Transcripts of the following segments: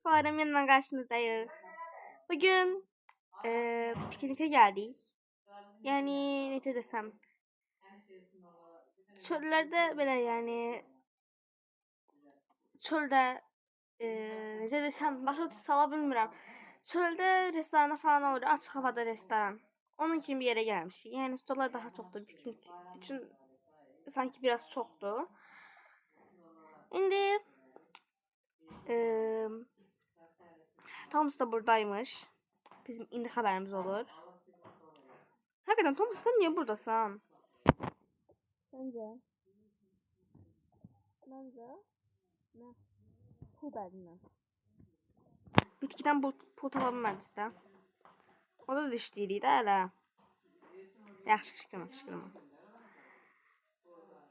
Bayram yeniden karşınızdayız. Bugün pikniğe geldik. Yani necə desem. Çöllerde böyle yani çölde necə desem başa sala bilmirəm. Çölde restoran falan olur, açıq havada restoran. Onun kimi bir yere gelmişik. Yani stollar daha çoxdur, piknik üçün sanki biraz çoxdur. İndi Thomas da buradaymış. Bizim indi haberimiz olur. Hakikaten Thomas sen niye buradasın? Bence ne? Pul derdinə. Bitkiden pul tapa bilmədik də. O da dişləyirik də hələ. Yaxşı, qışqırma.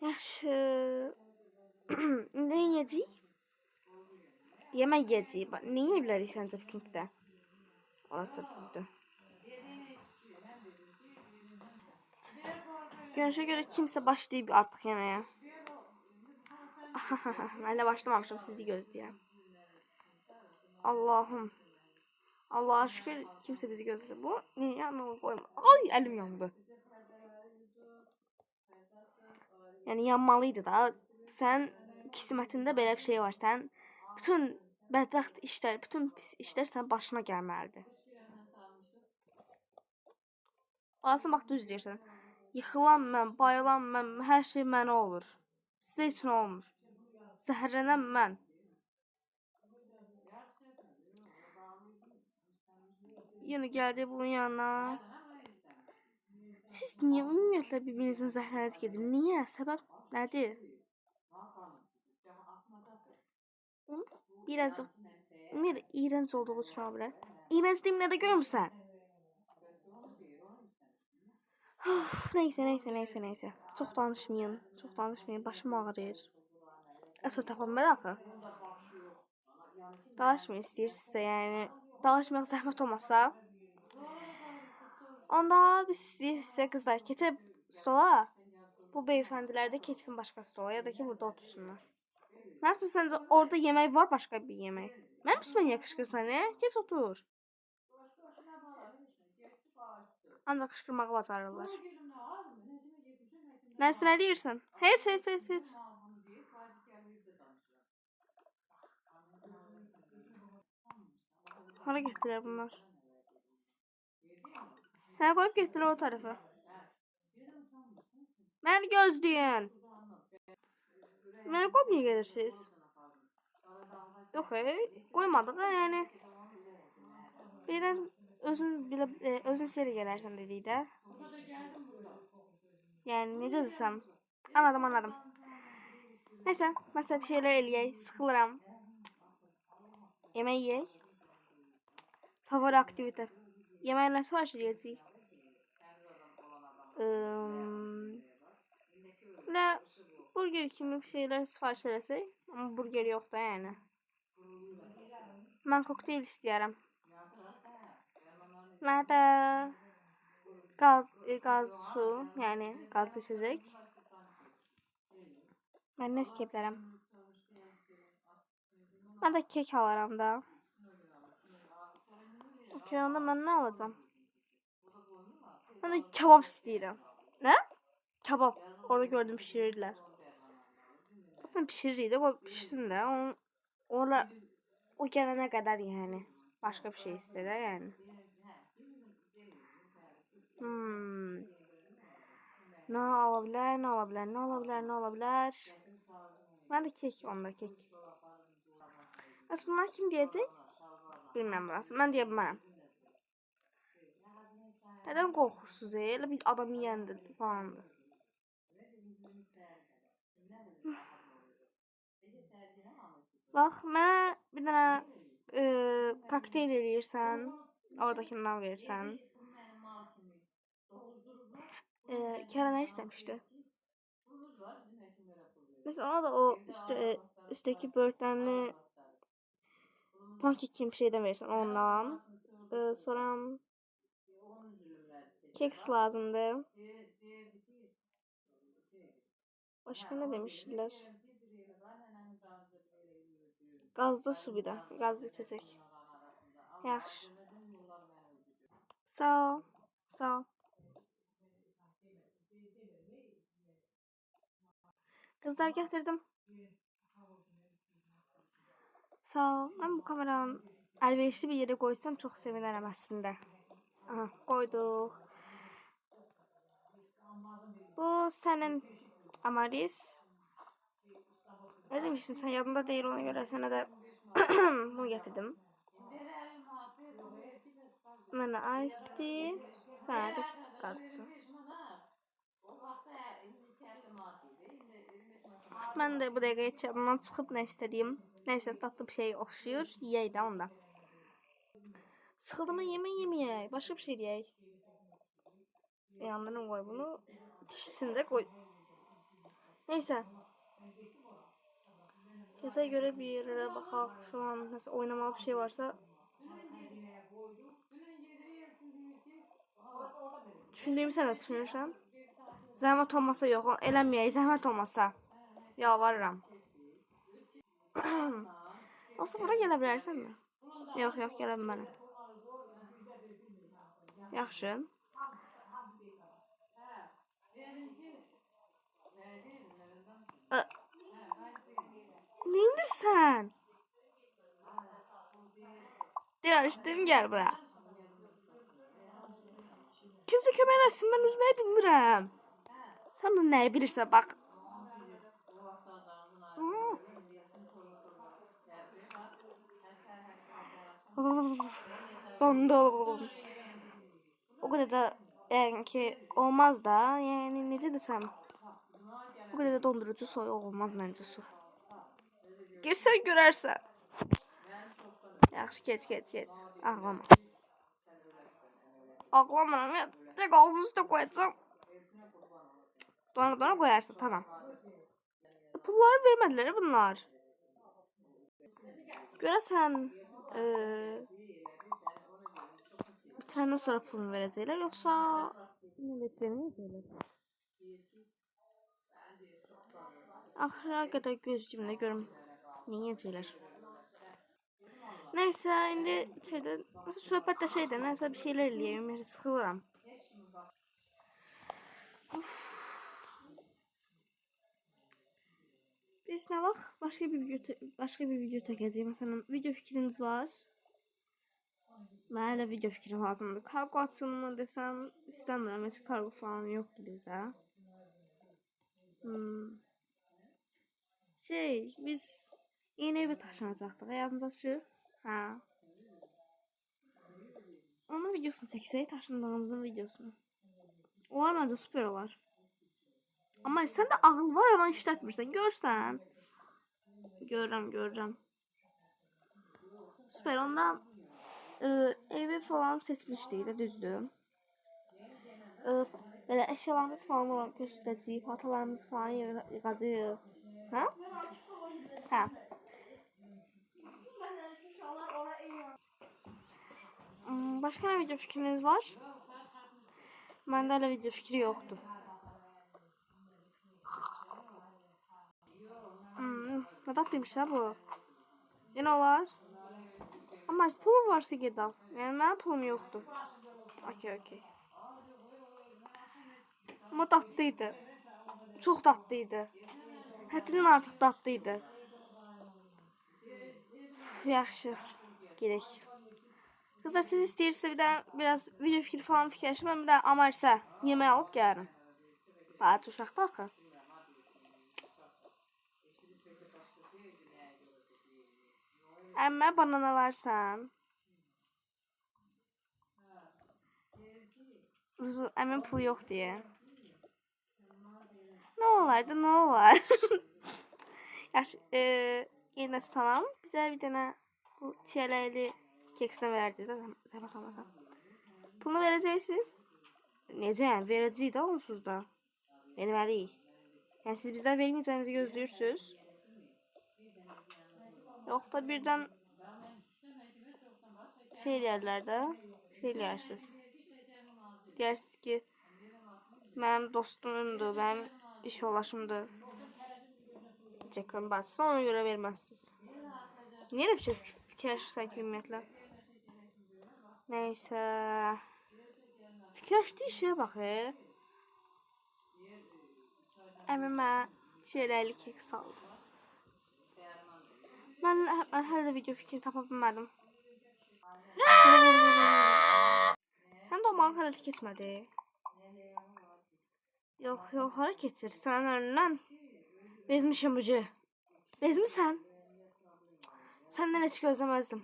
Yaxşı. İndi yeyəcəyik? Yemək yeyəcəyik. Ne yeyə bilərik səncə piknikdə? Orası düzdür. Görünüşe göre kimse başlayıp artık yemeğe. Ben de başlamamışım, sizi gözləyirəm. Allah'ım. Allah'a şükür kimse bizi gözledi. Bu ne yanına koyma. Ay elim yandı. Yani yanmalıydı da. Sen kismetinde belə bir şey var. Sen bütün bədbəxt işler, bütün pis işler sen başına gəlməlidir. Orası bax düz deyirsən. Yıxılan mən, bayılan mən, hər şey mənə olur. Sizə heç nə olmur. Zəhərlənən mən. Yine geldi bunun yanına. Siz niye ümumiyyətlə birbirinizin zəhləniz gedir? Niye? Səbəb nədir? Birazcık iğrenç olduğu üçün ola bilər. İğrençliyim nə də görmüsən? Neyse. Çok danışmayın. Başım ağrır. Söz tapam ben axı. Dalaşmayın istəyirsinizsə, yəni. Dalaşmaq zəhmət olmasa. Onda biz istəyirsinizsə kızlar keçib stola. Bu beyefendiler de keçsin başka stola ya da ki burada otursunlar. Ne yaptın sence orada yemek var başka bir yemek? Ben üstüme niye kışkırsan ne? Geç otur. Ancak kışkırmağı bacarırlar. Neyse ne deyirsən? Heç. Hara getdilər bunlar? Səni qoyub getdilər o tarafa. Məni gözləyin. Məni qoyub niyə gedirsiniz? Yox, qoymadıq yəni. Birdən özün seri gələrsən dedik də. Yəni necə desəm? Anladım. Neyse, mesela bir şeyler eləyək. Sıxılıram. Yemək yeyək. Favori aktivite. Yeməyə nə sifariş edəcəyik? Nə burger kimi bir şeyler sifariş eləsək. Ama burger yox da yəni. Mən kokteyl istəyərəm. Mənə də gazlı su, yəni gazlı içecek. Mən nə istəyə bilərəm? Mən də kek alaram da. Okey, onda mən nə alacağım? Mən də kebab istəyirəm. Nə? Kebab. Orada gördüm pişirirlər. Aslında pişiririk de, pişirsin de. O gələnə qədər yəni. Başka bir şey istəyir yəni. Ne olabilir? Ben de kek, onda kek. Aslında bunlar kim diyecek? Bilmem burası. Ben deyə bilmərəm. Neden qorxursunuz? Elə bir adam yiyəndir falandır. Bax, mənə bir dənə kokteyl eləyirsən. Oradakindən verirsən. Kara ne istemişti? Mesela ona da o üstteki böğürtlenli pankek gibi bir şeyden verirsen ondan. Sonra keks lazımdı. Başka ne demişler? Qazlı su bir də. Qazlı içəcək. Yaxşı. Sağ ol. Sağ ol. Qızlar gətirdim. Sağ ol. Mən bu kameranın əlverişli bir yerə qoysam çox sevinərəm əslində. Aha, qoyduq. Bu sənin Amaris. Ne demiştin sen, yadımda değil, ona göre sana da bunu getirdim. Mənə ice tea, sana da qaz su. Mən də bu dəqiqə heç yadımdan çıxıb nə istədiyim. Neyse, tatlı bir şey oxşuyur. Yeyək də onda. Sıxıldım, yemək yeməyək. Başqa bir şey yeyək. Yandırın qoy bunu. Pişsin də qoy. Neyse. Keseye göre bir yere bakalım. Şu an mesela oynamalı bir şey varsa. Düşündüğümü sen de düşünürsən. Zəhmət olmasa yox. Eləməyək, zəhmət olmasa. Yalvarıram. Olsa bura gələ bilərsən mi? Yox, yox, gələ bilmərəm. Yaxşı. Ne indirsən? Demişdim, gəl bura. Kimsə kömək eləsin, mən üzməyi bilmirəm. Sən də nəyi bilirsən, bax. Dondum. O kadar da yani ki olmaz da, yani necə desem. O kadar da dondurucu soyuq olmaz məncə su. Girsən görərsən. Yaxşı, geç. Ağlama. Ağlamıram ya. Tek ağzın üstə koyacağım. Dona koyarsın, tamam. Pulları vermədilər bunlar. Görəsən bitirəndən sonra pulunu verəcəklər, yoxsa nə verməyəcəklər? Axıra qədər gözlüyümdə görüm nə yiyəcəklər. Neyse, indi söhbət də şeydir, neyse bir şeylər eləyəyim, sıxılıram. Biz ne vaxt başka bir video çəkəcəyik. Məsələn, video fikriniz var? Mənə elə video fikri lazımdır. Kargo açılımı desəm, istəmirəm. Heç kargo falan yoxdur bizdə. Biz yeni evə taşınacaqdıq. Yadınıza düşür? Hə. Onun videosunu çəksək, taşındığımızın videosunu. Onlar məncə süper olar. Amma sən də ağıl var, amma işlətmirsən. Görsən. Görürəm. Süper, onda evi falan seçmişdik də, düzdür. Belə əşyalarımız falan olan göstərəcəyik, fotolarımız falan yığacağıq. Hə? Hə. Başka ne video fikriniz var? Məndə elə video fikri yoxdur. Ne tatlıymış ha bu. Yine olar. Ama pulum varsa ged al. Yani mənim pulum yoxdur. Okey. Ama tatlıydı. Çok tatlıydı. Həddindən artıq tatlıydı. Yaxşı. Gedək. Kızlar, siz istəyirsə bir də biraz video fikri falan fikirləşim. Mən bir də Amarsə yemək alıb gəlirim. Bacı uşaqda axı. Əmmə bananalarsan. Əmin pul yox deyə. Nə olar? Yaxşı, yenə salam. Bizə bir dənə bu çiyələkli keksdən verəcəksiniz. Zəhmət olmasa. Pulunu verəcəksiniz. Necə yəni? Verəcəyik də onsuz da. Verməliyik. Yəni siz bizdən verməyəcəyimizi gözləyirsiniz. Yox da birdən şey eləyərlər də. Şey eləyirsiniz. Deyirsiniz ki, mənim dostumdur, mənim iş yoldaşımdır. Cekran bacısı, ona görə verməzsiniz. Niye öyle bir şey fikirləşirsən ki ümumiyyətlə? Neyse. Fikirləşdiyi işe bak. Əmimə şeylərli kek saldı. Ben hələ də video fikri tapa bilmədim. Sən də o manı hələ də keçmədi. Yox, hara keçir? Sənin önündən bezmişim bucu. Bezmisən? Səndən heç gözləməzdim.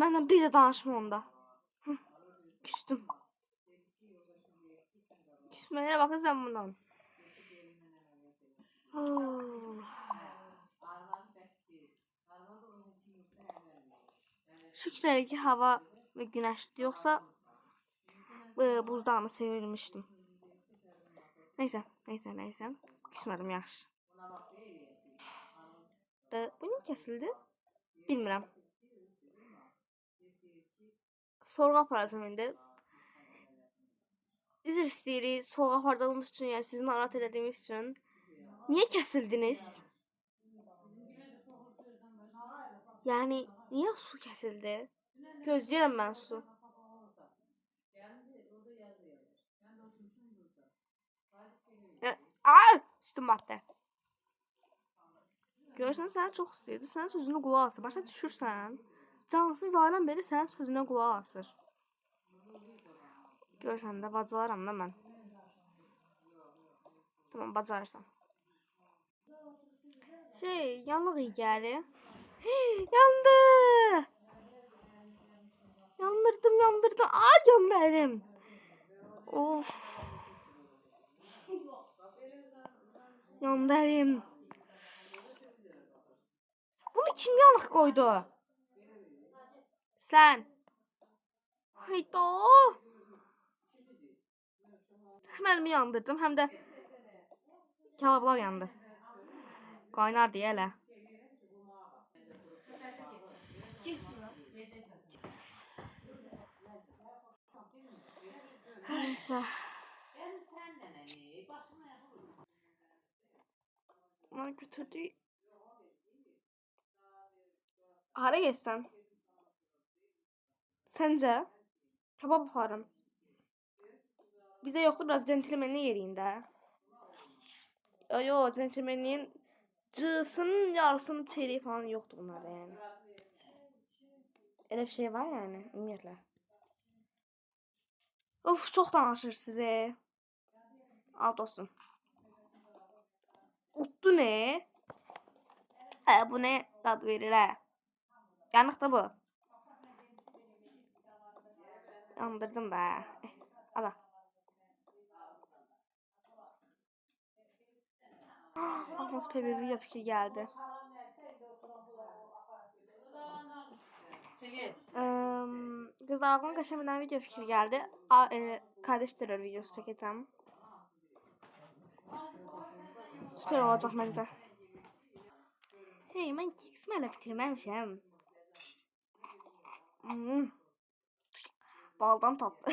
Məndən bir də danışma onda. Küstüm. Küsməyə baxın sən bundan. Şükür ki hava ve güneşli, yoksa buzdağını çevirmiştim. Neyse. Küsmədim, yaxşı. Bu niye kesildi? Bilmirəm. Sorğu aparacağım indi. Üzr istəyirik sorğu apardığımız üçün, yəni sizi narahat elədiyimiz üçün. Niye kesildiniz? Yani niye su kesildi? Gözləyirəm ben su. Üstüm battı. Görürsən, sənə çox istəyirdi. Sənin sözünə qulaq asır. Başa düşürsən? Cansız ailəm belə sənin sözünə qulaq asır. Görürsən də, bacalaram da mən. Tamam, bacarırsan. Yanlıq iyi gəlir. Yandı! Yandırdım. Ay, yandı əlim. Of. Yandı əlim. Bunu kim yanıq koydu? Sen. Hayda. Hem elimi yandırdım, hem de kebablar yandı. Kaynar diye hele. Neyse. Onları götürdü. Hara geçsen? Sence? Kebap yaparım. Bize yoktu, biraz centilmenli yerinde. Yo, centilmenliğin cısının yarısını çeyreği falan yoktu bunlarda yani. Öyle bir şey var yani, ümumiyyətlə. Of, çok danışır size. Al dostum. Uttu ne? Bu ne dad verir ha? Yanık da bu. Yandırdım da. Al. Aklıma bir video fikri geldi. Kızlar, aklıma kaçamadan video fikri geldi. Kardeş terör videosu çekeceğim. Süper olacak bence. Ben keksimle bitirmemişim. Baldan tatlı.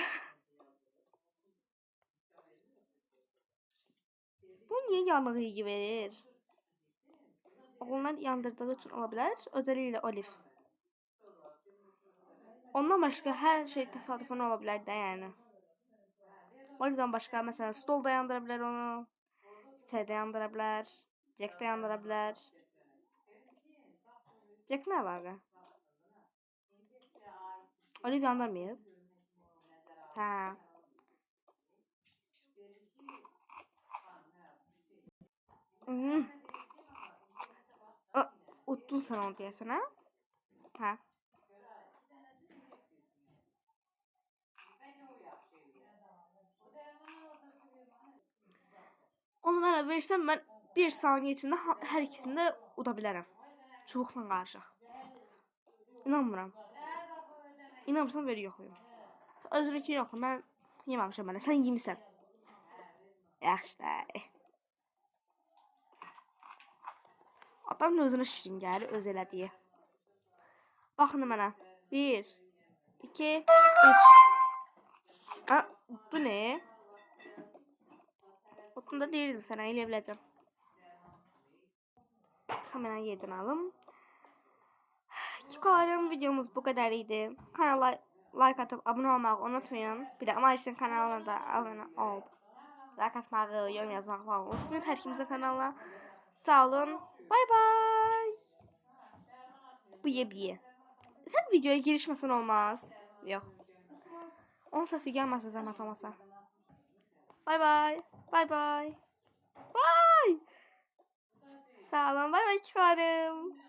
Bu niye yanığı iyi verir? Onlar yandırdığı için olabilir. Özellikle Olive. Ondan başka her şey tesadüfen olabilir de yani. Olive'den başka mesela stol da yandırabilir onu. Çay da yandırabilir. Jack da yandırabilir. Jack ne var be? Olive yandırmıyor. Ha. Uttun sen onu diyesin ha? Ha. Onu bana versem ben bir saniye içinde her ikisini de udabilirim. Çubukla karşı. İnanmıram. İnanmırsan ver yoxlayım. Özürlükü yoxla, mən yeməmişəm mənə. Sən yemisən. Yaxşı da. Adamın özünə şirin gəlir, öz elədiyi. Baxın mənə. 1, 2, 3. Bu ne? Otunda deyirdim sənə, eləyə biləcəm. Kamerayı yerden alım. Kikolarım videomuz bu kadar idi. Kanala like atıp abone olmayı unutmayın. Bir de Amaris'in kanalına da abone ol. Like atmayı, yorum yazmayı falan unutmayın. Her kimse kanalına. Sağ olun. Bay bay. Biye. Sen videoya girişmesen olmaz. Yok. Onun sesi gelmezse zahmet olmasa. Bay bay. Bay bay. Bay. Sağ olun. Bay bay kikolarım.